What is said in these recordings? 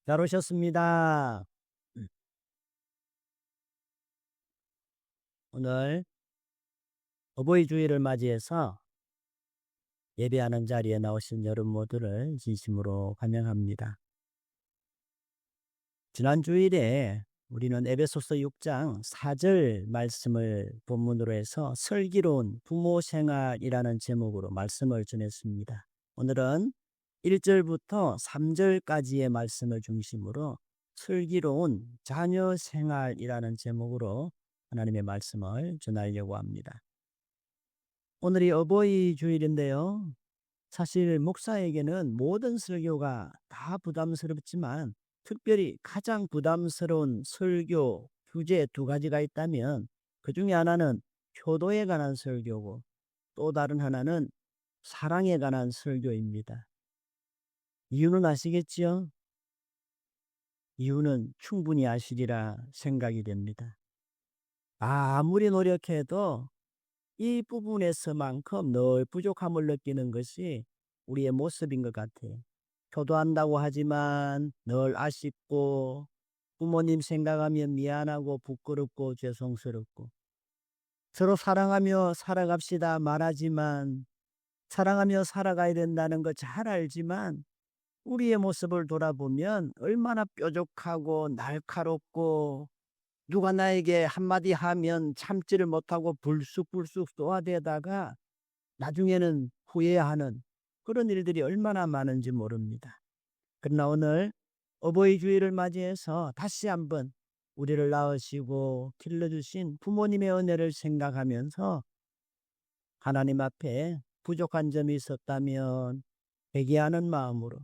잘 오셨습니다. 음. 오늘 어버이 주일을 맞이해서 예배하는 자리에 나오신 여러분 모두를 진심으로 환영합니다. 지난 주일에 우리는 에베소서 6장 4절 말씀을 본문으로 해서 슬기로운 부모 생활이라는 제목으로 말씀을 전했습니다. 오늘은 1절부터 3절까지의 말씀을 중심으로 슬기로운 자녀 생활이라는 제목으로 하나님의 말씀을 전하려고 합니다. 오늘이 어버이 주일인데요. 사실 목사에게는 모든 설교가 다 부담스럽지만 특별히 가장 부담스러운 설교 주제 두 가지가 있다면 그 중에 하나는 효도에 관한 설교고 또 다른 하나는 사랑에 관한 설교입니다. 이유는 아시겠지요? 이유는 충분히 아시리라 생각이 됩니다. 아무리 노력해도 이 부분에서만큼 늘 부족함을 느끼는 것이 우리의 모습인 것 같아요. 효도한다고 하지만 늘 아쉽고 부모님 생각하면 미안하고 부끄럽고 죄송스럽고 서로 사랑하며 살아갑시다 말하지만 사랑하며 살아가야 된다는 거 잘 알지만 우리의 모습을 돌아보면 얼마나 뾰족하고 날카롭고 누가 나에게 한마디 하면 참지를 못하고 불쑥불쑥 쏘아대다가 나중에는 후회하는 그런 일들이 얼마나 많은지 모릅니다. 그러나 오늘 어버이 주일을 맞이해서 다시 한번 우리를 낳으시고 길러주신 부모님의 은혜를 생각하면서 하나님 앞에 부족한 점이 있었다면 회개하는 마음으로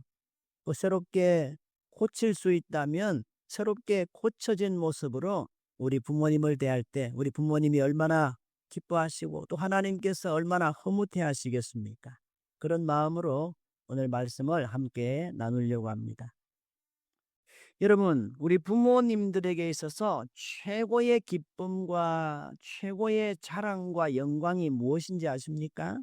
또 새롭게 고칠 수 있다면 새롭게 고쳐진 모습으로 우리 부모님을 대할 때 우리 부모님이 얼마나 기뻐하시고 또 하나님께서 얼마나 흐뭇해 하시겠습니까? 그런 마음으로 오늘 말씀을 함께 나누려고 합니다. 여러분, 우리 부모님들에게 있어서 최고의 기쁨과 최고의 자랑과 영광이 무엇인지 아십니까?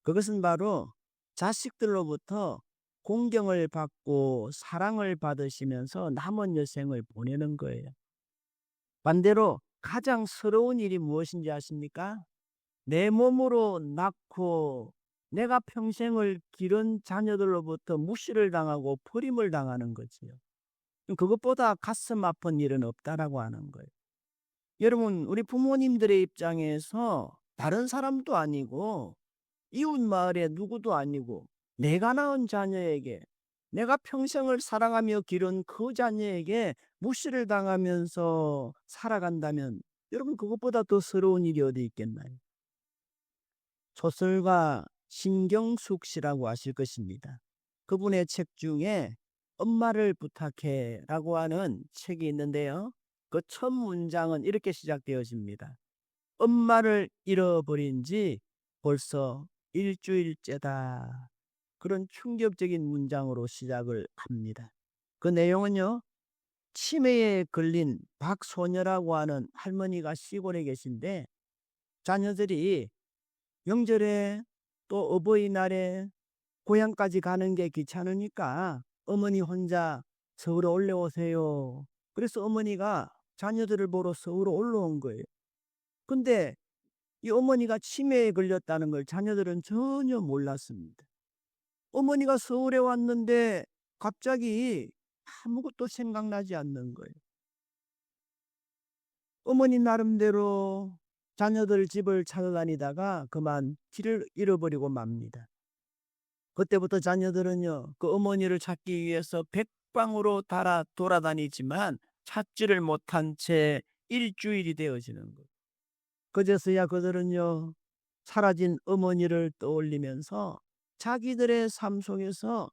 그것은 바로 자식들로부터 공경을 받고 사랑을 받으시면서 남은 여생을 보내는 거예요. 반대로 가장 서러운 일이 무엇인지 아십니까? 내 몸으로 낳고 내가 평생을 기른 자녀들로부터 무시를 당하고 버림을 당하는 거지요. 그것보다 가슴 아픈 일은 없다라고 하는 거예요. 여러분, 우리 부모님들의 입장에서 다른 사람도 아니고 이웃 마을의 누구도 아니고 내가 낳은 자녀에게 내가 평생을 사랑하며 기른 그 자녀에게 무시를 당하면서 살아간다면 여러분 그것보다 더 서러운 일이 어디 있겠나요? 소설가 신경숙 씨라고 아실 것입니다. 그분의 책 중에 엄마를 부탁해라고 하는 책이 있는데요. 그 첫 문장은 이렇게 시작되어집니다. 엄마를 잃어버린 지 벌써 일주일째다. 그런 충격적인 문장으로 시작을 합니다. 그 내용은요. 치매에 걸린 박소녀라고 하는 할머니가 시골에 계신데 자녀들이 명절에 또 어버이날에 고향까지 가는 게 귀찮으니까 어머니 혼자 서울에 올라오세요. 그래서 어머니가 자녀들을 보러 서울에 올라온 거예요. 근데 이 어머니가 치매에 걸렸다는 걸 자녀들은 전혀 몰랐습니다. 어머니가 서울에 왔는데 갑자기 아무것도 생각나지 않는 거예요. 어머니 나름대로 자녀들 집을 찾아다니다가 그만 길을 잃어버리고 맙니다. 그때부터 자녀들은요, 그 어머니를 찾기 위해서 백방으로 돌아다니지만 찾지를 못한 채 일주일이 되어지는 거예요. 그제서야 그들은요, 사라진 어머니를 떠올리면서 자기들의 삶 속에서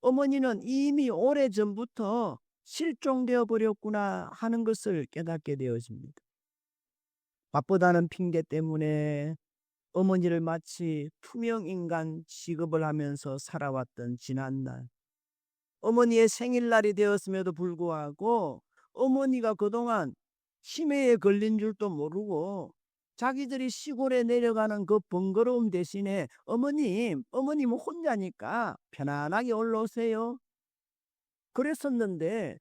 어머니는 이미 오래전부터 실종되어 버렸구나 하는 것을 깨닫게 되어집니다. 바쁘다는 핑계 때문에 어머니를 마치 투명인간 취급을 하면서 살아왔던 지난날. 어머니의 생일날이 되었음에도 불구하고 어머니가 그동안 치매에 걸린 줄도 모르고 자기들이 시골에 내려가는 그 번거로움 대신에 어머님 혼자니까 편안하게 올라오세요. 그랬었는데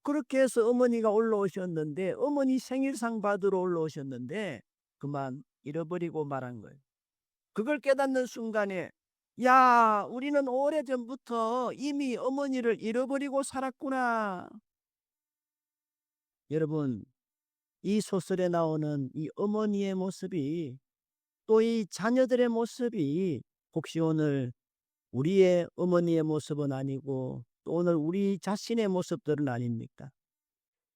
그렇게 해서 어머니가 올라오셨는데 어머니 생일상 받으러 올라오셨는데 그만 잃어버리고 말한 거예요. 그걸 깨닫는 순간에 야, 우리는 오래전부터 이미 어머니를 잃어버리고 살았구나. 여러분, 이 소설에 나오는 이 어머니의 모습이 또 이 자녀들의 모습이 혹시 오늘 우리의 어머니의 모습은 아니고 또 오늘 우리 자신의 모습들은 아닙니까?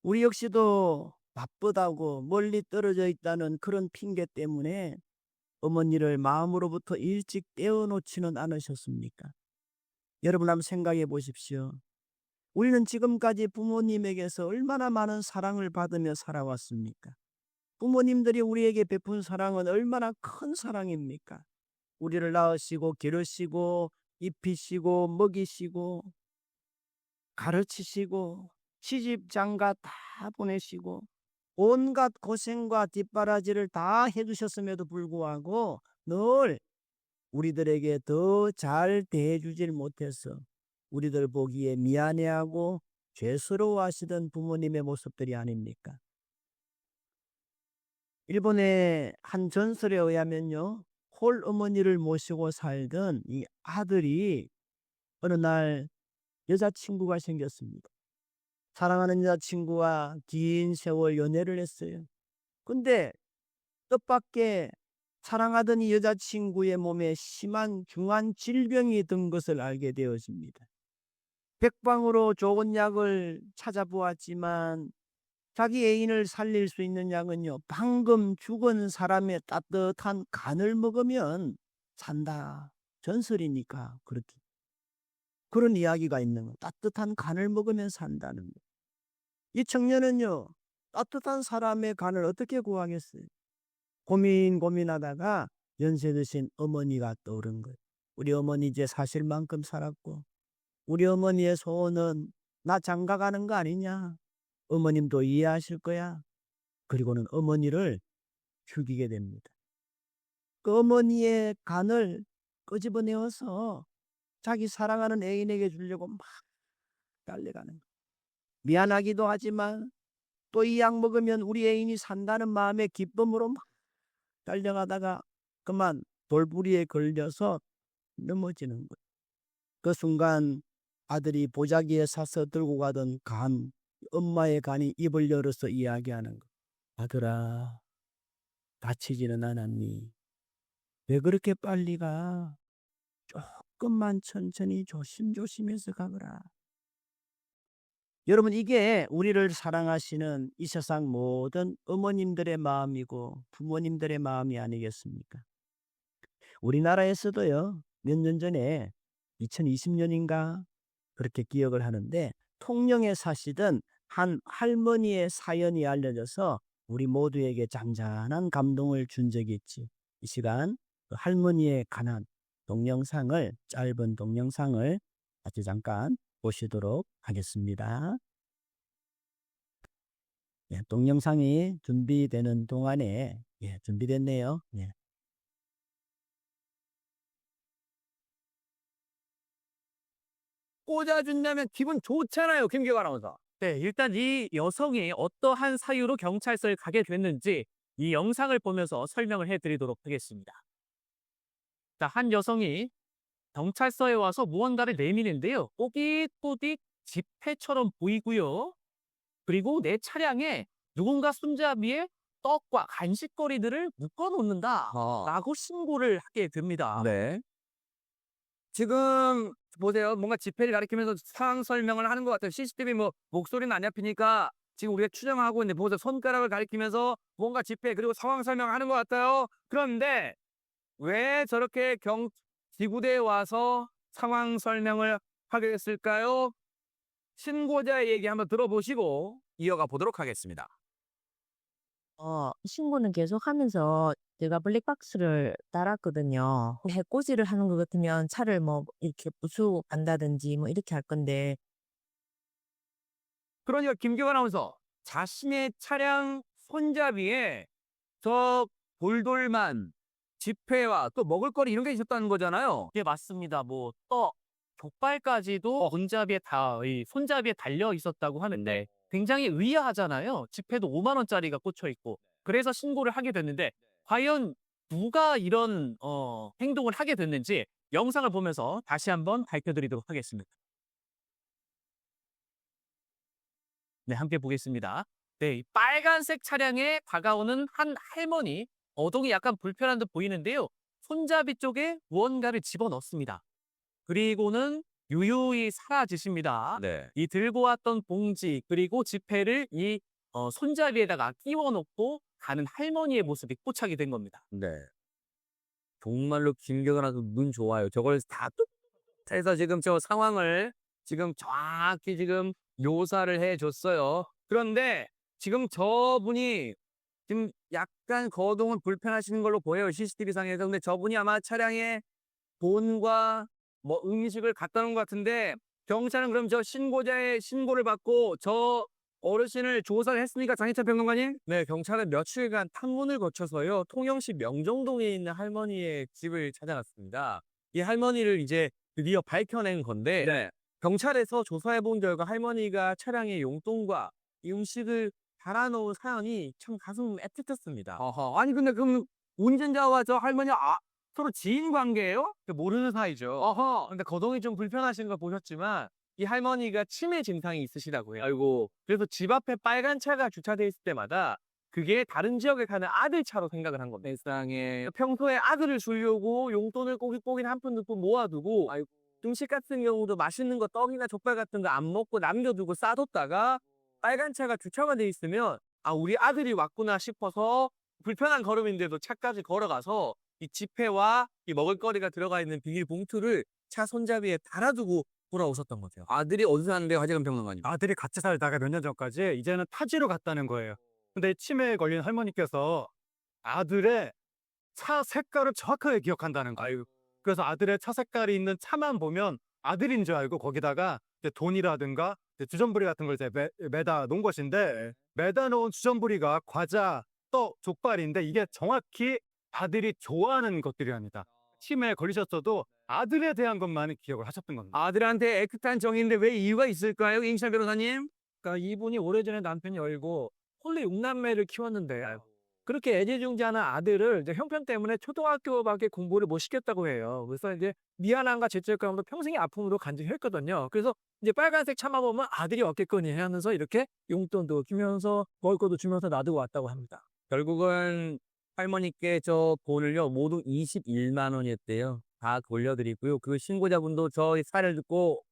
우리 역시도 바쁘다고 멀리 떨어져 있다는 그런 핑계 때문에 어머니를 마음으로부터 일찍 떼어놓지는 않으셨습니까? 여러분 한번 생각해 보십시오. 우리는 지금까지 부모님에게서 얼마나 많은 사랑을 받으며 살아왔습니까? 부모님들이 우리에게 베푼 사랑은 얼마나 큰 사랑입니까? 우리를 낳으시고 기르시고 입히시고 먹이시고 가르치시고 시집 장가 다 보내시고 온갖 고생과 뒷바라지를 다 해주셨음에도 불구하고 늘 우리들에게 더 잘 대해주질 못해서 우리들 보기에 미안해하고 죄스러워하시던 부모님의 모습들이 아닙니까? 일본의 한 전설에 의하면요, 홀 어머니를 모시고 살던 이 아들이 어느 날 여자친구가 생겼습니다. 사랑하는 여자친구와 긴 세월 연애를 했어요. 근데 뜻밖의 사랑하던 이 여자친구의 몸에 심한 중한 질병이 든 것을 알게 되었습니다. 백방으로 좋은 약을 찾아보았지만 자기 애인을 살릴 수 있는 약은요, 방금 죽은 사람의 따뜻한 간을 먹으면 산다. 전설이니까 그렇게. 그런 이야기가 있는 거. 따뜻한 간을 먹으면 산다는 거. 이 청년은요, 따뜻한 사람의 간을 어떻게 구하겠어요? 고민하다가 연세 드신 어머니가 떠오른 거예요. 우리 어머니 이제 사실 만큼 살았고 우리 어머니의 소원은 나 장가 가는 거 아니냐? 어머님도 이해하실 거야. 그리고는 어머니를 죽이게 됩니다. 그 어머니의 간을 끄집어내어서 자기 사랑하는 애인에게 주려고 막 달려가는 거예요. 미안하기도 하지만 또 이 약 먹으면 우리 애인이 산다는 마음의 기쁨으로 막 달려가다가 그만 돌부리에 걸려서 넘어지는 거예요. 그 순간 아들이 보자기에 사서 들고 가던 간, 엄마의 간이 입을 열어서 이야기하는 거. 아들아, 다치지는 않았니? 왜 그렇게 빨리 가? 조금만 천천히 조심조심해서 가거라. 여러분, 이게 우리를 사랑하시는 이 세상 모든 어머님들의 마음이고 부모님들의 마음이 아니겠습니까? 우리나라에서도요, 몇 년 전에 2020년인가 그렇게 기억을 하는데 통영에 사시던 한 할머니의 사연이 알려져서 우리 모두에게 잔잔한 감동을 준 적이 있지. 이 시간 그 할머니의 가난 동영상을, 짧은 동영상을 같이 잠깐 보시도록 하겠습니다. 예, 동영상이 준비되는 동안에 준비됐네요. 예. 꽂아준다면 기분 좋잖아요, 김기화 아나운서. 네, 일단 이 여성이 어떠한 사유로 경찰서에 가게 됐는지 이 영상을 보면서 설명을 해드리도록 하겠습니다. 자, 한 여성이 경찰서에 와서 무언가를 내미는데요. 꼬깃꼬깃 지폐처럼 보이고요. 그리고 내 차량에 누군가 손잡이에 떡과 간식거리들을 묶어놓는다라고 신고를 하게 됩니다. 네. 지금 보세요. 뭔가 지폐를 가리키면서 상황 설명을 하는 것 같아요. CCTV 뭐 목소리는 안 잡히니까 지금 우리가 추정하고 있는데 보세요. 손가락을 가리키면서 뭔가 지폐 그리고 상황 설명하는 것 같아요. 그런데 왜 저렇게 지구대에 와서 상황 설명을 하게 됐을까요? 신고자의 얘기 한번 들어보시고 이어가 보도록 하겠습니다. 신고는 계속하면서 제가 블랙박스를 달았거든요. 해코지를 하는 것 같으면 차를 뭐 이렇게 부수고 간다든지 뭐 이렇게 할 건데 그러니까 김기화 아나운서 자신의 차량 손잡이에 저 돌돌만 지폐와 또 먹을거리 이런 게 있었다는 거잖아요. 네, 맞습니다. 뭐 떡, 족발까지도 손잡이에 달려 있었다고 하는데 굉장히 의아하잖아요. 지폐도 5만 원짜리가 꽂혀 있고. 그래서 신고를 하게 됐는데 과연 누가 이런 행동을 하게 됐는지 영상을 보면서 다시 한번 밝혀드리도록 하겠습니다. 네, 함께 보겠습니다. 네, 이 빨간색 차량에 다가오는 한 할머니, 어동이 약간 불편한 듯 보이는데요. 손잡이 쪽에 무언가를 집어넣습니다. 그리고는 유유히 사라지십니다. 네. 이 들고 왔던 봉지 그리고 지폐를 이 손잡이에다가 끼워 넣고 가는 할머니의 모습이 포착이 된 겁니다. 네. 정말로 김경은 아주 눈 좋아요. 저걸 다 해서 지금 저 상황을 지금 정확히 지금 묘사를 해줬어요. 그런데 지금 저분이 지금 약간 거동은 불편하신 걸로 보여요. CCTV 상에서. 근데 저분이 아마 차량에 돈과 뭐 음식을 갖다 놓은 것 같은데 경찰은 그럼 저 신고자의 신고를 받고 저 어르신을 조사를 했습니까? 장희찬 평론가님? 네, 경찰은 며칠간 탐문을 거쳐서요. 통영시 명정동에 있는 할머니의 집을 찾아갔습니다. 이 할머니를 이제 드디어 밝혀낸 건데 네. 경찰에서 조사해 본 결과 할머니가 차량에 용돈과 이 음식을 달아놓은 사연이 참 가슴 애틋했습니다. 어허. 아니 근데 그럼 운전자와 저 할머니 서로 지인 관계예요? 모르는 사이죠. 어허. 근데 거동이 좀 불편하신 걸 보셨지만 이 할머니가 치매 증상이 있으시다고 해요. 아이고. 그래서 집 앞에 빨간 차가 주차돼 있을 때마다 그게 다른 지역에 가는 아들 차로 생각을 한 겁니다. 세상에. 평소에 아들을 주려고 용돈을 꼬깃꼬깃 한 푼 두 푼 모아두고 아이고. 음식 같은 경우도 맛있는 거 떡이나 족발 같은 거 안 먹고 남겨두고 싸뒀다가 빨간 차가 주차가 돼 있으면 아 우리 아들이 왔구나 싶어서 불편한 걸음인데도 차까지 걸어가서 이 지폐와 이 먹을거리가 들어가 있는 비닐봉투를 차 손잡이에 달아두고 돌아오셨던 거죠. 아들이 어디서 사는데요, 하재근 평론가님? 아들이 같이 살다가 몇 년 전까지 이제는 타지로 갔다는 거예요. 근데 치매에 걸린 할머니께서 아들의 차 색깔을 정확하게 기억한다는 거예요. 그래서 아들의 차 색깔이 있는 차만 보면 아들인 줄 알고 거기다가 이제 돈이라든가 이제 주전부리 같은 걸 이제 매다 놓은 것인데 매다 놓은 주전부리가 과자, 떡, 족발인데 이게 정확히 아들이 좋아하는 것들이랍니다. 치매에 걸리셨어도 아들에 대한 것만은 기억을 하셨던 겁니다. 아들한테 애틋한 정인데 왜 이유가 있을까요, 임찬 변호사님? 그러니까 이분이 오래전에 남편이 얼고 홀리 6남매를 키웠는데 그렇게 애지중지하는 아들을 이제 형편 때문에 초등학교밖에 공부를 못 시켰다고 해요. 그래서 이제 미안함과 죄책감으로 평생의 아픔으로 간직했거든요. 그래서 이제 빨간색 차만 보면 아들이 없겠거니 하면서 이렇게 용돈도 주면서 먹을 것도 주면서 놔두고 왔다고 합니다. 결국은 할머니께 저 돈을요 모두 21만 원이었대요. 다 돌려드리고요. 그 신고자분도 저희 사례를 듣고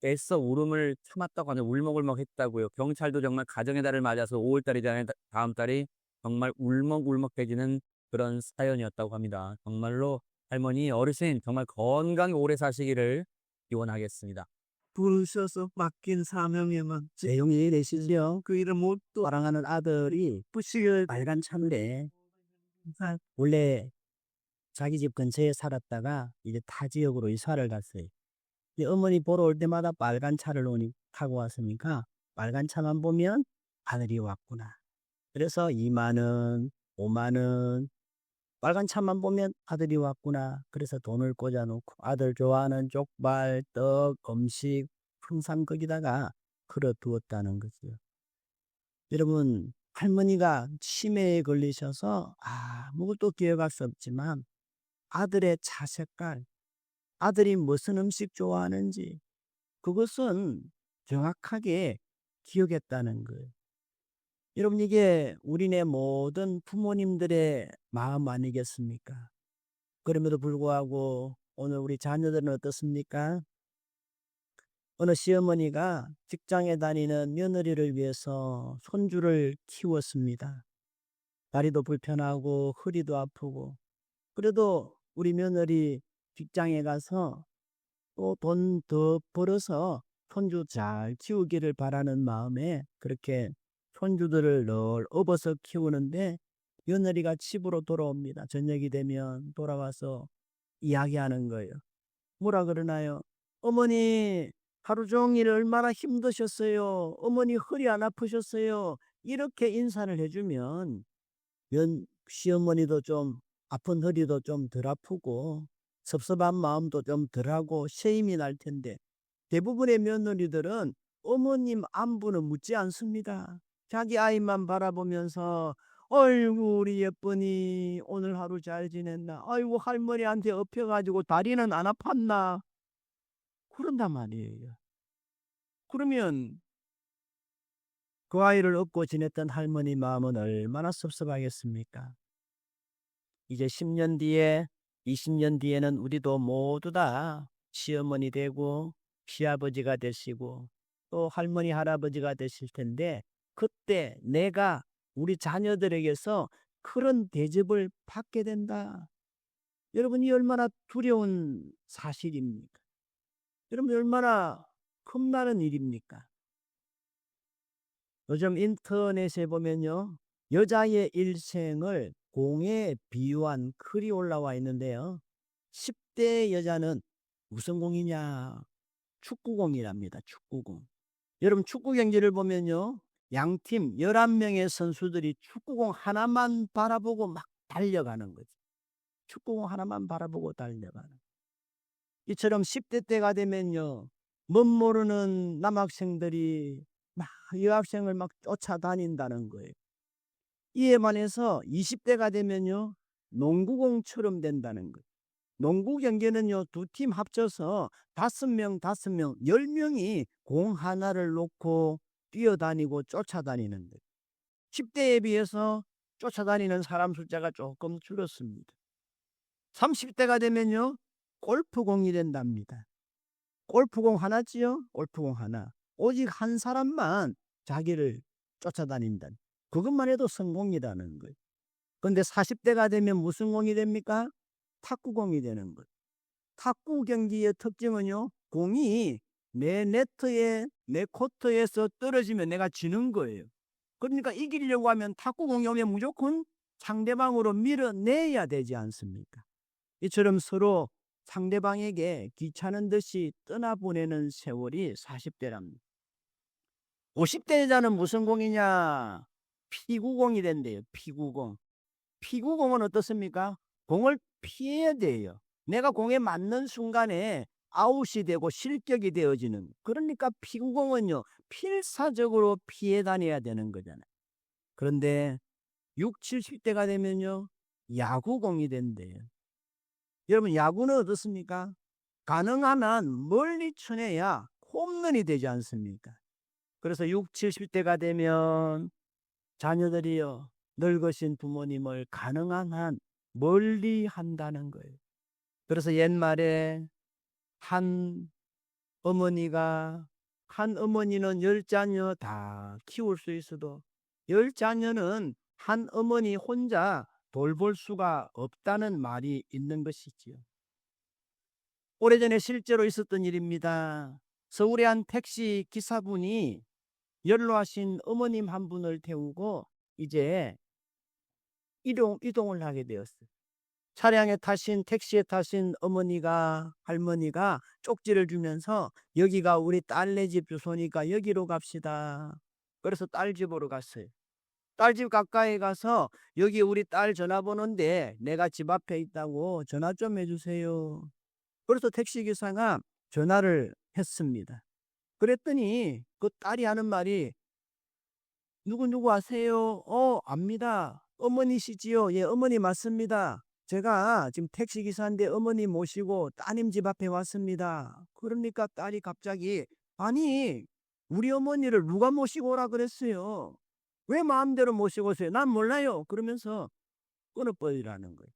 애써 울음을 참았다고 하는 울먹울먹 했다고요. 경찰도 정말 가정의 달을 맞아서 5월 달이잖아요. 다음 달이 정말 울먹울먹해지는 그런 사연이었다고 합니다. 정말로 할머니 어르신 정말 건강히 오래 사시기를 기원하겠습니다. 부르셔서 맡긴 사명에만 내용이 내시죠. 그 이름 못도 사랑하는 아들이 부식을 빨간 차인데 원래 자기 집 근처에 살았다가 이제 타 지역으로 이사를 갔어요. 근데 어머니 보러 올 때마다 빨간 차를 타고 왔으니까 빨간 차만 보면 아들이 왔구나. 그래서 2만 원, 5만 원 빨간 차만 보면 아들이 왔구나. 그래서 돈을 꽂아놓고 아들 좋아하는 족발, 떡, 음식 항상 거기다가 걸어두었다는 거죠. 여러분 할머니가 치매에 걸리셔서 아무것도 기억할 수 없지만 아들의 차 색깔, 아들이 무슨 음식 좋아하는지 그것은 정확하게 기억했다는 거예요. 여러분 이게 우리네 모든 부모님들의 마음 아니겠습니까? 그럼에도 불구하고 오늘 우리 자녀들은 어떻습니까? 어느 시어머니가 직장에 다니는 며느리를 위해서 손주를 키웠습니다. 다리도 불편하고 허리도 아프고 그래도 우리 며느리 직장에 가서 또 돈 더 벌어서 손주 잘 키우기를 바라는 마음에 그렇게 손주들을 늘 업어서 키우는데 며느리가 집으로 돌아옵니다. 저녁이 되면 돌아와서 이야기하는 거예요. 뭐라 그러나요? 어머니 하루 종일 얼마나 힘드셨어요. 어머니 허리 안 아프셨어요. 이렇게 인사를 해주면 시어머니도 좀 아픈 허리도 좀 덜 아프고 섭섭한 마음도 좀 덜하고 쉐임이 날 텐데 대부분의 며느리들은 어머님 안부는 묻지 않습니다. 자기 아이만 바라보면서 "어이구 우리 예쁜이 오늘 하루 잘 지냈나? 아이고 할머니한테 엎혀가지고 다리는 안 아팠나?" 그런단 말이에요. 그러면 그 아이를 업고 지냈던 할머니 마음은 얼마나 섭섭하겠습니까? 이제 10년 뒤에 20년 뒤에는 우리도 모두 다 시어머니 되고 시아버지가 되시고 또 할머니 할아버지가 되실 텐데 그때 내가 우리 자녀들에게서 그런 대접을 받게 된다. 여러분 이 얼마나 두려운 사실입니까? 여러분 얼마나 겁나는 일입니까? 요즘 인터넷에 보면요. 여자의 일생을 공에 비유한 글이 올라와 있는데요. 10대 여자는 무슨 공이냐? 축구공이랍니다. 축구공. 여러분 축구 경기를 보면요. 양팀 11명의 선수들이 축구공 하나만 바라보고 막 달려가는 거죠. 축구공 하나만 바라보고 달려가는. 이처럼 10대 때가 되면요. 멋 모르는 남학생들이 막 여학생을 막 쫓아다닌다는 거예요. 이에 반해서 20대가 되면요. 농구공처럼 된다는 거예요. 농구 경기는요. 두 팀 합쳐서 5명, 10명이 공 하나를 놓고 뛰어다니고 쫓아다니는 거예요. 10대에 비해서 쫓아다니는 사람 숫자가 조금 줄었습니다. 30대가 되면요. 골프공이 된답니다. 골프공 하나지요? 골프공 하나. 오직 한 사람만 자기를 쫓아다닌다. 그것만 해도 성공이라는 거예요. 그런데 40대가 되면 무슨 공이 됩니까? 탁구공이 되는 거예요. 탁구 경기의 특징은요. 공이 내 네트에 내 코트에서 떨어지면 내가 지는 거예요. 그러니까 이기려고 하면 탁구공이 오면 무조건 상대방으로 밀어내야 되지 않습니까? 이처럼 서로 상대방에게 귀찮은 듯이 떠나보내는 세월이 40대랍니다. 50대 여자는 무슨 공이냐? 피구공이 된대요. 피구공. 피구공은 어떻습니까? 공을 피해야 돼요. 내가 공에 맞는 순간에 아웃이 되고 실격이 되어지는. 그러니까 피구공은요. 필사적으로 피해 다녀야 되는 거잖아요. 그런데 60, 70대가 되면요. 야구공이 된대요. 여러분 야구는 어떻습니까? 가능하면 멀리 쳐내야 홈런이 되지 않습니까? 그래서 60, 70대가 되면 자녀들이요. 늙으신 부모님을 가능한 한 멀리 한다는 거예요. 그래서 옛말에 한 어머니는 10자녀 다 키울 수 있어도 10자녀는 한 어머니 혼자 돌볼 수가 없다는 말이 있는 것이지요. 오래전에 실제로 있었던 일입니다. 서울의 한 택시 기사분이 연로하신 어머님 한 분을 태우고 이제 이동을 하게 되었어요. 차량에 타신 택시에 타신 할머니가 쪽지를 주면서 여기가 우리 딸네 집 주소니까 여기로 갑시다. 그래서 딸 집으로 갔어요. 딸 집 가까이 가서 여기 우리 딸 전화번호인데 내가 집 앞에 있다고 전화 좀 해주세요. 그래서 택시기사가 전화를 했습니다. 그랬더니 그 딸이 하는 말이 누구 아세요? 압니다. 어머니시지요? 예, 어머니 맞습니다. 제가 지금 택시기사인데 어머니 모시고 따님 집 앞에 왔습니다. 그러니까 딸이 갑자기 아니 우리 어머니를 누가 모시고 오라 그랬어요? 왜 마음대로 모시고 오세요? 난 몰라요. 그러면서 끊어버리라는 거예요.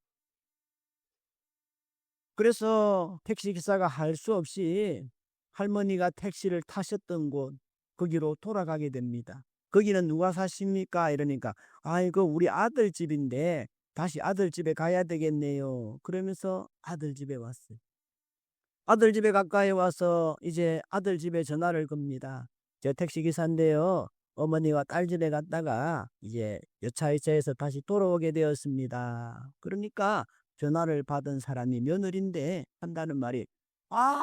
그래서 택시기사가 할 수 없이 할머니가 택시를 타셨던 곳 거기로 돌아가게 됩니다. 거기는 누가 사십니까? 이러니까 아이고 우리 아들 집인데 다시 아들 집에 가야 되겠네요. 그러면서 아들 집에 왔어요. 아들 집에 가까이 와서 이제 아들 집에 전화를 겁니다. 저 택시기사인데요. 어머니와 딸 집에 갔다가 이제 여차여차해서 다시 돌아오게 되었습니다. 그러니까 전화를 받은 사람이 며느리인데 한다는 말이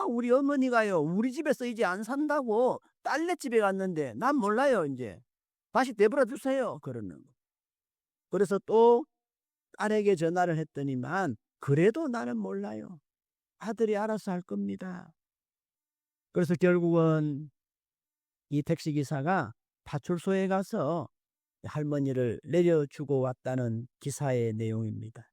우리 어머니가요. 우리 집에서 이제 안 산다고 딸네 집에 갔는데 난 몰라요. 이제 다시 내버려 두세요. 그러는 거. 그래서 또 딸에게 전화를 했더니만 그래도 나는 몰라요. 아들이 알아서 할 겁니다. 그래서 결국은 이 택시기사가 파출소에 가서 할머니를 내려주고 왔다는 기사의 내용입니다.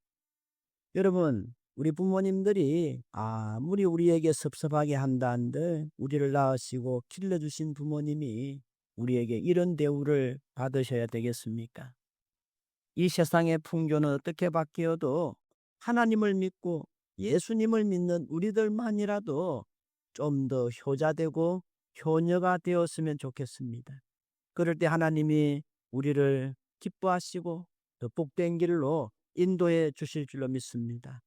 여러분, 우리 부모님들이 아무리 우리에게 섭섭하게 한다 한들 우리를 낳으시고 길러주신 부모님이 우리에게 이런 대우를 받으셔야 되겠습니까? 이 세상의 풍조는 어떻게 바뀌어도 하나님을 믿고 예수님을 믿는 우리들만이라도 좀 더 효자되고 효녀가 되었으면 좋겠습니다. 그럴 때 하나님이 우리를 기뻐하시고 더 복된 길로 인도해 주실 줄로 믿습니다.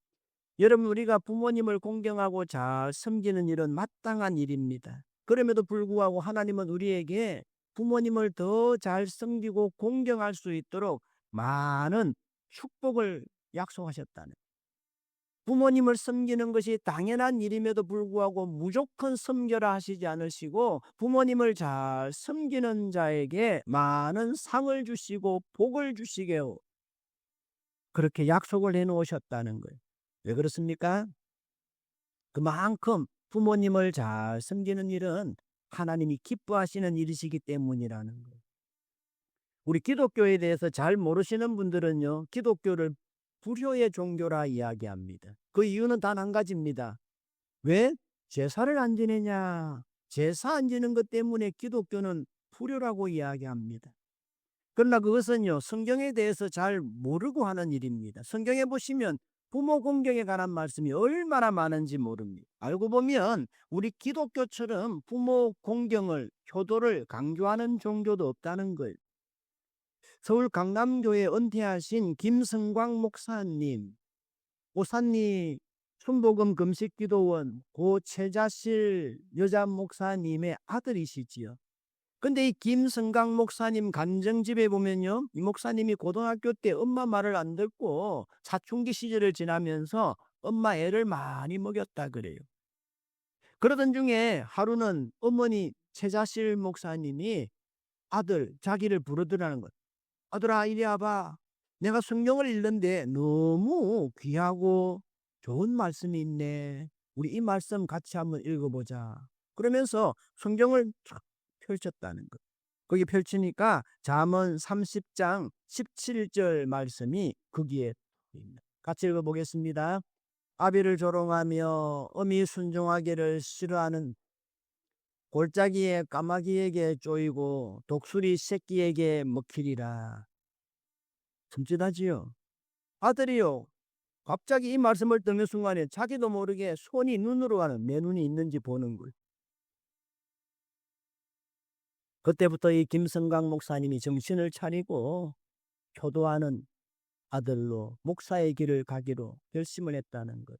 여러분, 우리가 부모님을 공경하고 잘 섬기는 일은 마땅한 일입니다. 그럼에도 불구하고 하나님은 우리에게 부모님을 더 잘 섬기고 공경할 수 있도록 많은 축복을 약속하셨다는. 부모님을 섬기는 것이 당연한 일임에도 불구하고 무조건 섬겨라 하시지 않으시고 부모님을 잘 섬기는 자에게 많은 상을 주시고 복을 주시게 그렇게 약속을 해놓으셨다는 거예요. 왜 그렇습니까? 그만큼 부모님을 잘 섬기는 일은 하나님이 기뻐하시는 일이시기 때문이라는 거예요. 우리 기독교에 대해서 잘 모르시는 분들은요, 기독교를 불효의 종교라 이야기합니다. 그 이유는 단 한 가지입니다. 왜? 제사를 안 지내냐? 제사 안 지는 것 때문에 기독교는 불효라고 이야기합니다. 그러나 그것은요, 성경에 대해서 잘 모르고 하는 일입니다. 성경에 보시면 부모 공경에 관한 말씀이 얼마나 많은지 모릅니다. 알고 보면 우리 기독교처럼 부모 공경을, 효도를 강조하는 종교도 없다는 거예요. 서울 강남교회 은퇴하신 김성광 목사님, 오산리 순복음 금식기도원 고 최자실 여자 목사님의 아들이시지요. 근데 이 김성강 목사님 간증집에 보면요, 이 목사님이 고등학교 때 엄마 말을 안 듣고 사춘기 시절을 지나면서 엄마 애를 많이 먹였다 그래요. 그러던 중에 하루는 어머니 최자실 목사님이 아들 자기를 부르더라는 것. 아들아, 이리 와봐. 내가 성경을 읽는데 너무 귀하고 좋은 말씀이 있네. 우리 이 말씀 같이 한번 읽어보자. 그러면서 성경을 쫙 펼쳤다는 것. 거기 펼치니까 잠언 30장 17절 말씀이 거기에 있습니다. 같이 읽어보겠습니다. 아비를 조롱하며 어미 순종하기를 싫어하는 골짜기에 까마귀에게 쪼이고 독수리 새끼에게 먹히리라. 섬찟하지요. 아들이요, 갑자기 이 말씀을 듣는 순간에 자기도 모르게 손이 눈으로 가는, 내 눈이 있는지 보는 거예요. 그때부터 이 김성강 목사님이 정신을 차리고 효도하는 아들로 목사의 길을 가기로 결심을 했다는 것.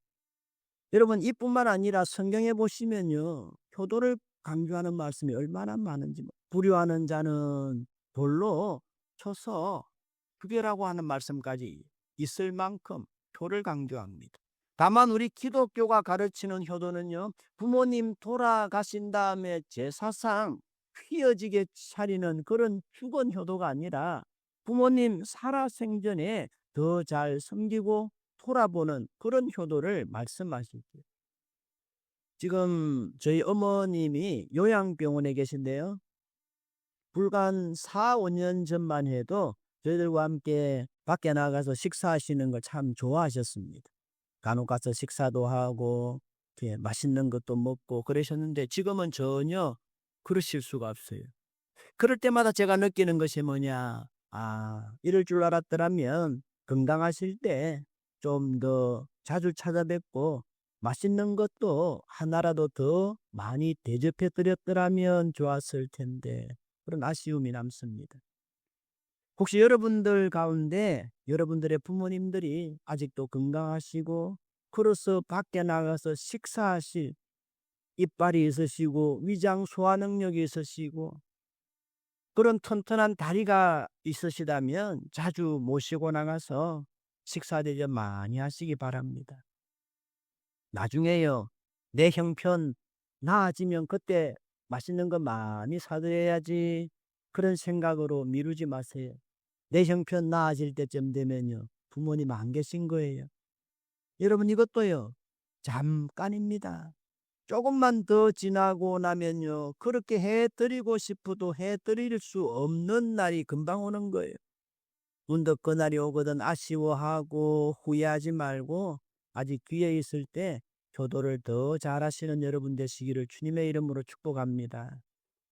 여러분, 이뿐만 아니라 성경에 보시면요, 효도를 강조하는 말씀이 얼마나 많은지, 불효하는 자는 돌로 쳐서 죽여라고 하는 말씀까지 있을 만큼 효를 강조합니다. 다만 우리 기독교가 가르치는 효도는요, 부모님 돌아가신 다음에 제사상 휘어지게 차리는 그런 죽은 효도가 아니라 부모님 살아생전에 더 잘 섬기고 돌아보는 그런 효도를 말씀하실게요. 지금 저희 어머님이 요양병원에 계신데요, 불과 한 4, 5년 전만 해도 저희들과 함께 밖에 나가서 식사하시는 걸 참 좋아하셨습니다. 간혹 가서 식사도 하고 이렇게 맛있는 것도 먹고 그러셨는데 지금은 전혀 그러실 수가 없어요. 그럴 때마다 제가 느끼는 것이 뭐냐, 이럴 줄 알았더라면 건강하실 때 좀 더 자주 찾아뵙고 맛있는 것도 하나라도 더 많이 대접해 드렸더라면 좋았을 텐데, 그런 아쉬움이 남습니다. 혹시 여러분들 가운데 여러분들의 부모님들이 아직도 건강하시고 그래서 밖에 나가서 식사하실 이빨이 있으시고 위장 소화 능력이 있으시고 그런 튼튼한 다리가 있으시다면 자주 모시고 나가서 식사 대접 많이 하시기 바랍니다. 나중에요, 내 형편 나아지면 그때 맛있는 거 많이 사드려야지, 그런 생각으로 미루지 마세요. 내 형편 나아질 때쯤 되면요, 부모님 안 계신 거예요. 여러분, 이것도요, 잠깐입니다. 조금만 더 지나고 나면요. 그렇게 해드리고 싶어도 해드릴 수 없는 날이 금방 오는 거예요. 문득 그날이 오거든 아쉬워하고 후회하지 말고 아직 기회 있을 때 효도를 더 잘하시는 여러분 되시기를 주님의 이름으로 축복합니다.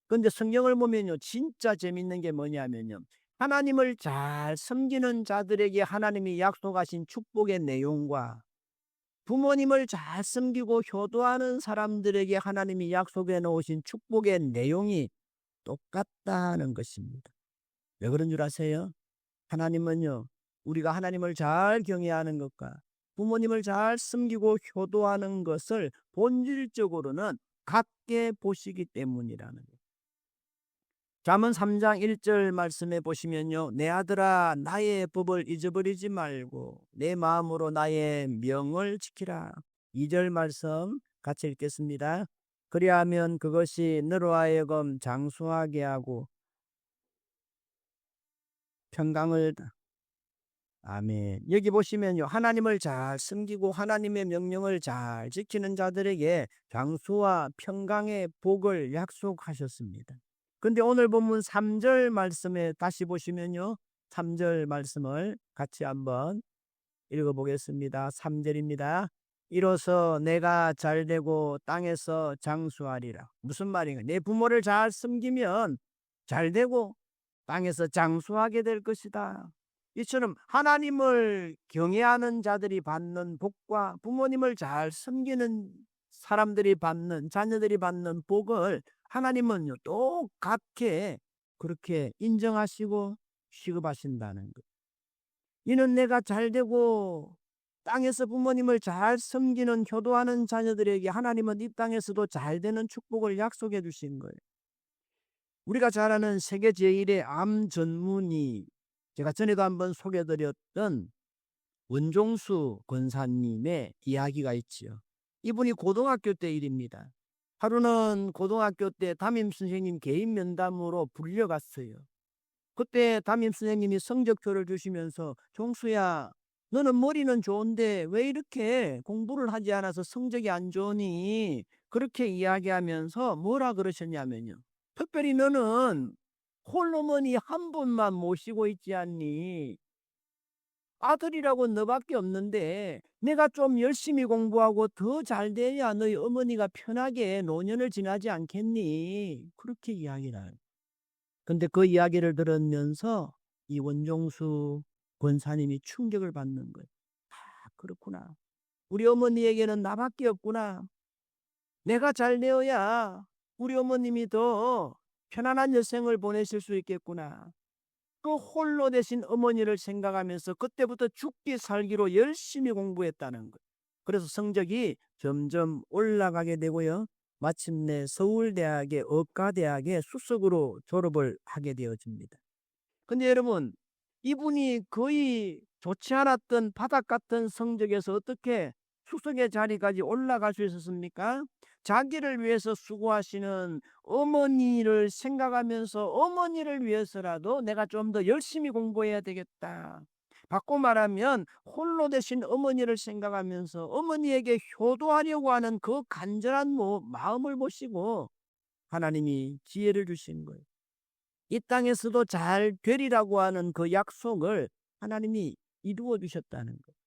근데 성경을 보면요. 진짜 재밌는 게 뭐냐면요. 하나님을 잘 섬기는 자들에게 하나님이 약속하신 축복의 내용과 부모님을 잘 섬기고 효도하는 사람들에게 하나님이 약속해 놓으신 축복의 내용이 똑같다는 것입니다. 왜 그런 줄 아세요? 하나님은요. 우리가 하나님을 잘 경외하는 것과 부모님을 잘 섬기고 효도하는 것을 본질적으로는 같게 보시기 때문이라는 거예요. 잠언 3장 1절 말씀에 보시면요. 내 아들아 나의 법을 잊어버리지 말고 내 마음으로 나의 명을 지키라. 2절 말씀 같이 읽겠습니다. 그리하면 그것이 너로 하여금 장수하게 하고 평강을 아멘. 여기 보시면요. 하나님을 잘 섬기고 하나님의 명령을 잘 지키는 자들에게 장수와 평강의 복을 약속하셨습니다. 근데 오늘 본문 3절 말씀에 다시 보시면요. 3절 말씀을 같이 한번 읽어보겠습니다. 3절입니다. 이로써 내가 잘되고 땅에서 장수하리라. 무슨 말인가? 내 부모를 잘 섬기면 잘되고 땅에서 장수하게 될 것이다. 이처럼 하나님을 경외하는 자들이 받는 복과 부모님을 잘 섬기는 사람들이 받는 자녀들이 받는 복을 하나님은요 똑같게 그렇게 인정하시고 취급하신다는 것. 이는 내가 잘되고 땅에서 부모님을 잘 섬기는 효도하는 자녀들에게 하나님은 이 땅에서도 잘되는 축복을 약속해 주신 거예요. 우리가 잘 아는 세계 제1의 암 전문의, 제가 전에도 한번 소개해드렸던 원종수 권사님의 이야기가 있지요. 이분이 고등학교 때 일입니다. 하루는 고등학교 때 담임선생님 개인 면담으로 불려갔어요. 그때 담임선생님이 성적표를 주시면서 종수야, 너는 머리는 좋은데 왜 이렇게 공부를 하지 않아서 성적이 안 좋으니? 그렇게 이야기하면서 뭐라 그러셨냐면요. 특별히 너는 홀어머니 한 분만 모시고 있지 않니? 아들이라고 너밖에 없는데 내가 좀 열심히 공부하고 더 잘 돼야 너희 어머니가 편하게 노년을 지나지 않겠니? 그렇게 이야기를 해요. 근데 그 이야기를 들으면서 이 원종수 권사님이 충격을 받는 거예요. 아, 그렇구나. 우리 어머니에게는 나밖에 없구나. 내가 잘 되어야 우리 어머님이 더 편안한 여생을 보내실 수 있겠구나. 그 홀로 되신 어머니를 생각하면서 그때부터 죽기 살기로 열심히 공부했다는 거예요. 그래서 성적이 점점 올라가게 되고요. 마침내 서울대학의 의과대학의 수석으로 졸업을 하게 되어집니다. 근데 여러분, 이분이 거의 좋지 않았던 바닥 같은 성적에서 어떻게 수석의 자리까지 올라갈 수 있었습니까? 자기를 위해서 수고하시는 어머니를 생각하면서 어머니를 위해서라도 내가 좀 더 열심히 공부해야 되겠다. 바꿔 말하면 홀로 되신 어머니를 생각하면서 어머니에게 효도하려고 하는 그 간절한 마음을 보시고 하나님이 지혜를 주신 거예요. 이 땅에서도 잘 되리라고 하는 그 약속을 하나님이 이루어 주셨다는 거예요.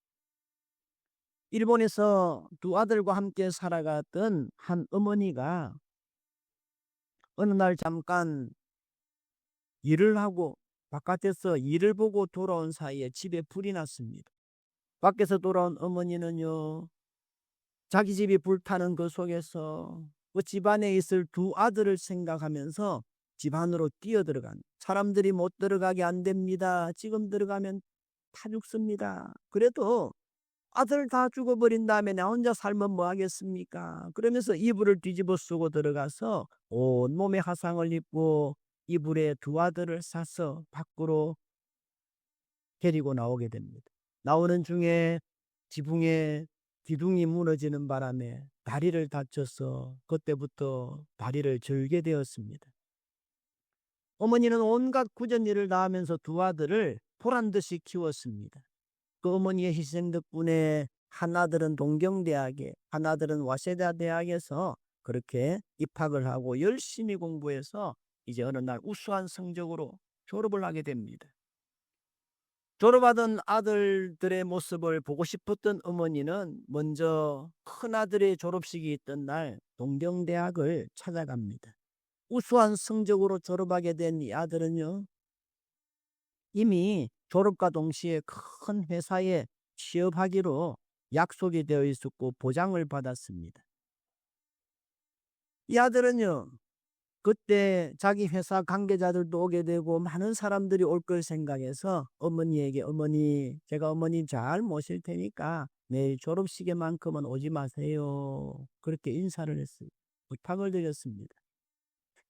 일본에서 두 아들과 함께 살아갔던 한 어머니가 어느 날 잠깐 일을 하고 바깥에서 일을 보고 돌아온 사이에 집에 불이 났습니다. 밖에서 돌아온 어머니는요, 자기 집이 불타는 그 속에서 그 집안에 있을 두 아들을 생각하면서 집 안으로 뛰어들어간, 사람들이 못 들어가게 안 됩니다. 지금 들어가면 타 죽습니다. 그래도 아들 다 죽어버린 다음에 나 혼자 살면 뭐 하겠습니까? 그러면서 이불을 뒤집어 쓰고 들어가서 온몸에 화상을 입고 이불에 두 아들을 싸서 밖으로 데리고 나오게 됩니다. 나오는 중에 지붕에 기둥이 무너지는 바람에 다리를 다쳐서 그때부터 다리를 절게 되었습니다. 어머니는 온갖 굳은 일을 다 하면서 두 아들을 보란듯이 키웠습니다. 그 어머니의 희생 덕분에 하나들은 동경대학에, 하나들은 와세다 대학에서 그렇게 입학을 하고 열심히 공부해서 이제 어느 날 우수한 성적으로 졸업을 하게 됩니다. 졸업하던 아들들의 모습을 보고 싶었던 어머니는 먼저 큰아들의 졸업식이 있던 날 동경대학을 찾아갑니다. 우수한 성적으로 졸업하게 된 이 아들은요, 이미 졸업과 동시에 큰 회사에 취업하기로 약속이 되어 있었고 보장을 받았습니다. 이 아들은요, 그때 자기 회사 관계자들도 오게 되고 많은 사람들이 올 걸 생각해서 어머니에게, 어머니, 제가 어머니 잘 모실 테니까 내일 졸업식에만큼은 오지 마세요. 그렇게 인사를 했어요. 부탁을 드렸습니다.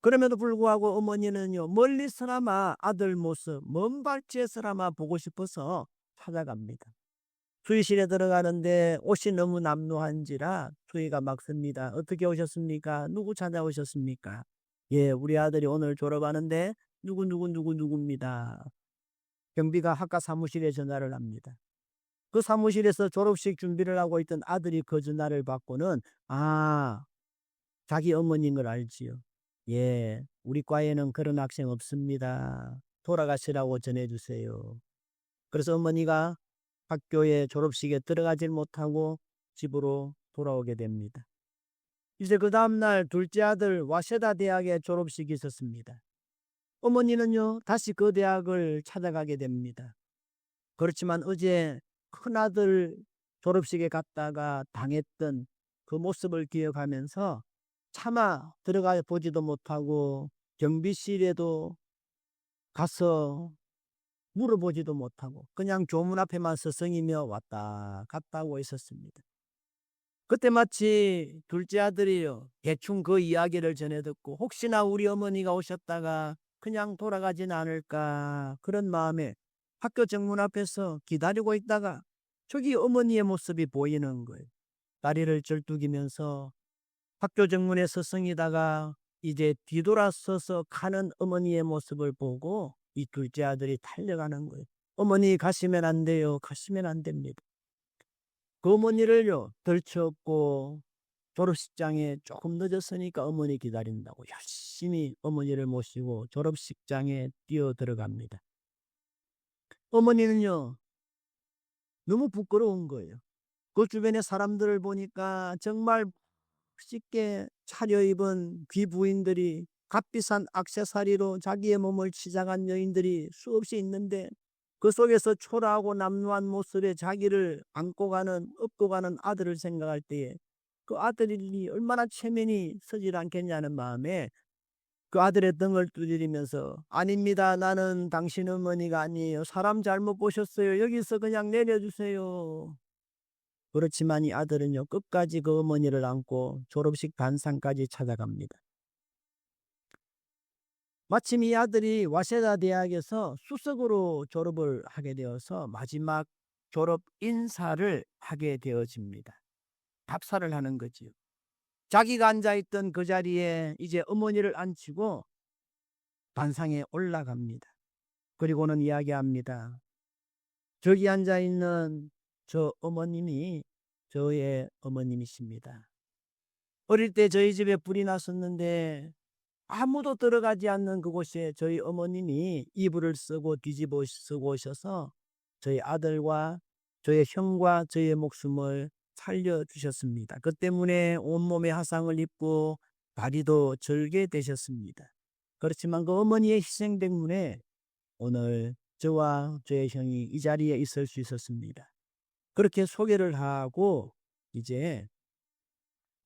그럼에도 불구하고 어머니는요, 멀리서나마 아들 모습, 먼 발치에서나마 보고 싶어서 찾아갑니다. 수의실에 들어가는데 옷이 너무 남루한지라 수의가 막습니다. 어떻게 오셨습니까? 누구 찾아오셨습니까? 예, 우리 아들이 오늘 졸업하는데 누구입니다. 경비가 학과 사무실에 전화를 합니다. 그 사무실에서 졸업식 준비를 하고 있던 아들이 그 전화를 받고는 자기 어머니인 걸 알지요. 예, 우리 과에는 그런 학생 없습니다. 돌아가시라고 전해주세요. 그래서 어머니가 학교에 졸업식에 들어가질 못하고 집으로 돌아오게 됩니다. 이제 그 다음날 둘째 아들 와세다 대학에 졸업식이 있었습니다. 어머니는요, 다시 그 대학을 찾아가게 됩니다. 그렇지만 어제 큰아들 졸업식에 갔다가 당했던 그 모습을 기억하면서 차마 들어가 보지도 못하고 경비실에도 가서 물어보지도 못하고 그냥 조문 앞에만 서성이며 왔다 갔다 하고 있었습니다. 그때 마치 둘째 아들이요, 대충 그 이야기를 전해 듣고 혹시나 우리 어머니가 오셨다가 그냥 돌아가진 않을까 그런 마음에 학교 정문 앞에서 기다리고 있다가 저기 어머니의 모습이 보이는 거예요. 다리를 절뚝이면서 학교 정문에 서성이다가 이제 뒤돌아서서 가는 어머니의 모습을 보고 이 둘째 아들이 달려가는 거예요. 어머니 가시면 안 돼요. 가시면 안 됩니다. 그 어머니를요, 덜쳐업고 졸업식장에 조금 늦었으니까 어머니 기다린다고 열심히 어머니를 모시고 졸업식장에 뛰어 들어갑니다. 어머니는요, 너무 부끄러운 거예요. 그 주변의 사람들을 보니까 정말 쉽게 차려입은 귀부인들이 값비싼 액세서리로 자기의 몸을 치장한 여인들이 수없이 있는데 그 속에서 초라하고 남루한 모습에 자기를 업고 가는 아들을 생각할 때에 그 아들이 얼마나 체면이 서질 않겠냐는 마음에 그 아들의 등을 두드리면서 아닙니다. 나는 당신 어머니가 아니에요. 사람 잘못 보셨어요. 여기서 그냥 내려주세요. 그렇지만 이 아들은요, 끝까지 그 어머니를 안고 졸업식 단상까지 찾아갑니다. 마침 이 아들이 와세다 대학에서 수석으로 졸업을 하게 되어서 마지막 졸업 인사를 하게 되어집니다. 답사를 하는 거지요. 자기가 앉아있던 그 자리에 이제 어머니를 앉히고 단상에 올라갑니다. 그리고는 이야기합니다. 저기 앉아있는 저 어머님이 저의 어머님이십니다. 어릴 때 저희 집에 불이 났었는데 아무도 들어가지 않는 그곳에 저희 어머님이 이불을 쓰고 뒤집어 쓰고 오셔서 저희 아들과 저의 형과 저의 목숨을 살려주셨습니다. 그 때문에 온몸에 화상을 입고 다리도 절게 되셨습니다. 그렇지만 그 어머니의 희생 때문에 오늘 저와 저의 형이 이 자리에 있을 수 있었습니다. 그렇게 소개를 하고 이제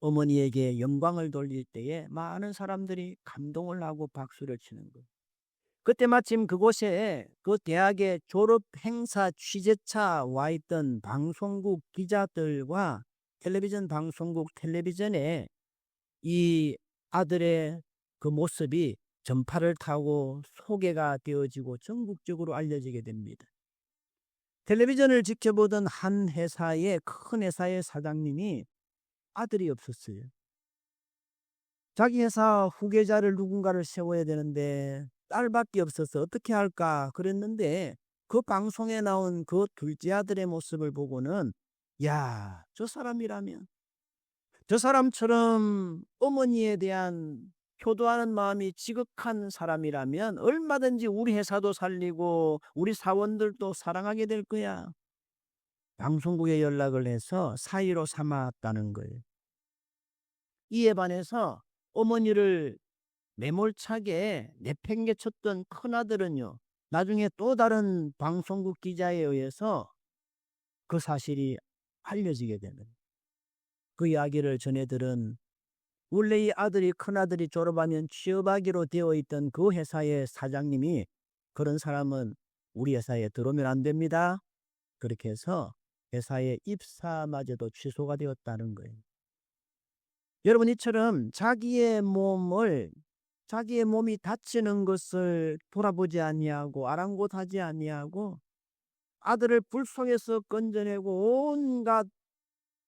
어머니에게 영광을 돌릴 때에 많은 사람들이 감동을 하고 박수를 치는 거예요. 그때 마침 그곳에 그 대학의 졸업 행사 취재차 와 있던 방송국 기자들과 텔레비전 방송국 텔레비전에 이 아들의 그 모습이 전파를 타고 소개가 되어지고 전국적으로 알려지게 됩니다. 텔레비전을 지켜보던 한 회사의 큰 회사의 사장님이 아들이 없었어요. 자기 회사 후계자를 누군가를 세워야 되는데 딸밖에 없어서 어떻게 할까 그랬는데 그 방송에 나온 그 둘째 아들의 모습을 보고는 야, 저 사람이라면, 저 사람처럼 어머니에 대한 효도하는 마음이 지극한 사람이라면 얼마든지 우리 회사도 살리고 우리 사원들도 사랑하게 될 거야. 방송국에 연락을 해서 사이로 삼았다는 거예요. 이에 반해서 어머니를 매몰차게 내팽개쳤던 큰아들은요, 나중에 또 다른 방송국 기자에 의해서 그 사실이 알려지게 되는, 그 이야기를 전해들은 원래 이 아들이, 큰아들이 졸업하면 취업하기로 되어 있던 그 회사의 사장님이, 그런 사람은 우리 회사에 들어오면 안 됩니다, 그렇게 해서 회사의 입사마저도 취소가 되었다는 거예요. 여러분, 이처럼 자기의 몸이 다치는 것을 돌아보지 아니하고 아랑곳하지 아니하고 아들을 불 속에서 건져내고 온갖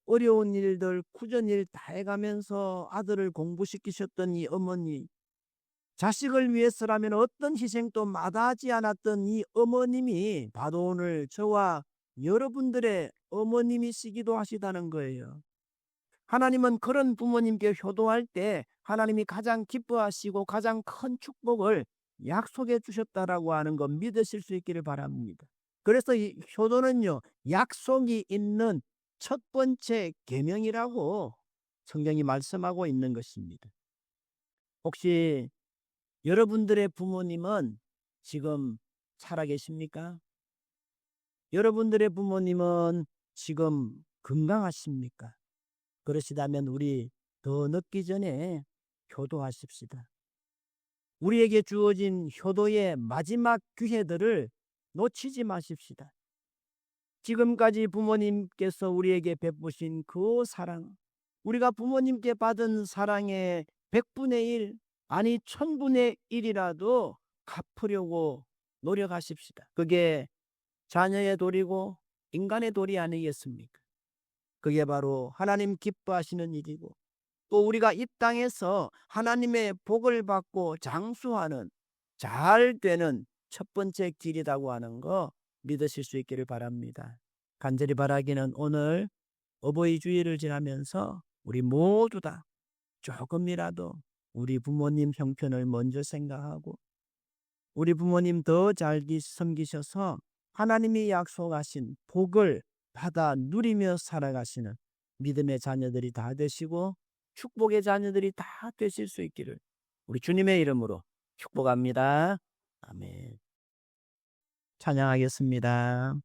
어려운 일들, 쿠전일 다 해가면서 아들을 공부시키셨던 이 어머니, 자식을 위해서라면 어떤 희생도 마다하지 않았던 이 어머님이 바로 오늘 저와 여러분들의 어머님이시기도 하시다는 거예요. 하나님은 그런 부모님께 효도할 때 하나님이 가장 기뻐하시고 가장 큰 축복을 약속해 주셨다라고 하는 거 믿으실 수 있기를 바랍니다. 그래서 이 효도는요, 약속이 있는 첫 번째 계명이라고 성경이 말씀하고 있는 것입니다. 혹시 여러분들의 부모님은 지금 살아계십니까? 여러분들의 부모님은 지금 건강하십니까? 그러시다면 우리 더 늦기 전에 효도하십시다. 우리에게 주어진 효도의 마지막 기회들을 놓치지 마십시다. 지금까지 부모님께서 우리에게 베푸신 그 사랑, 우리가 부모님께 받은 사랑의 100분의 1, 아니 1000분의 1이라도 갚으려고 노력하십시다. 그게 자녀의 도리고 인간의 도리 아니겠습니까? 그게 바로 하나님 기뻐하시는 일이고, 또 우리가 이 땅에서 하나님의 복을 받고 장수하는, 잘 되는 첫 번째 길이라고 하는 거 믿으실 수 있기를 바랍니다. 간절히 바라기는 오늘 어버이 주일을 지나면서 우리 모두 다 조금이라도 우리 부모님 형편을 먼저 생각하고 우리 부모님 더 잘 섬기셔서 하나님이 약속하신 복을 받아 누리며 살아가시는 믿음의 자녀들이 다 되시고 축복의 자녀들이 다 되실 수 있기를 우리 주님의 이름으로 축복합니다. 아멘. 찬양하겠습니다.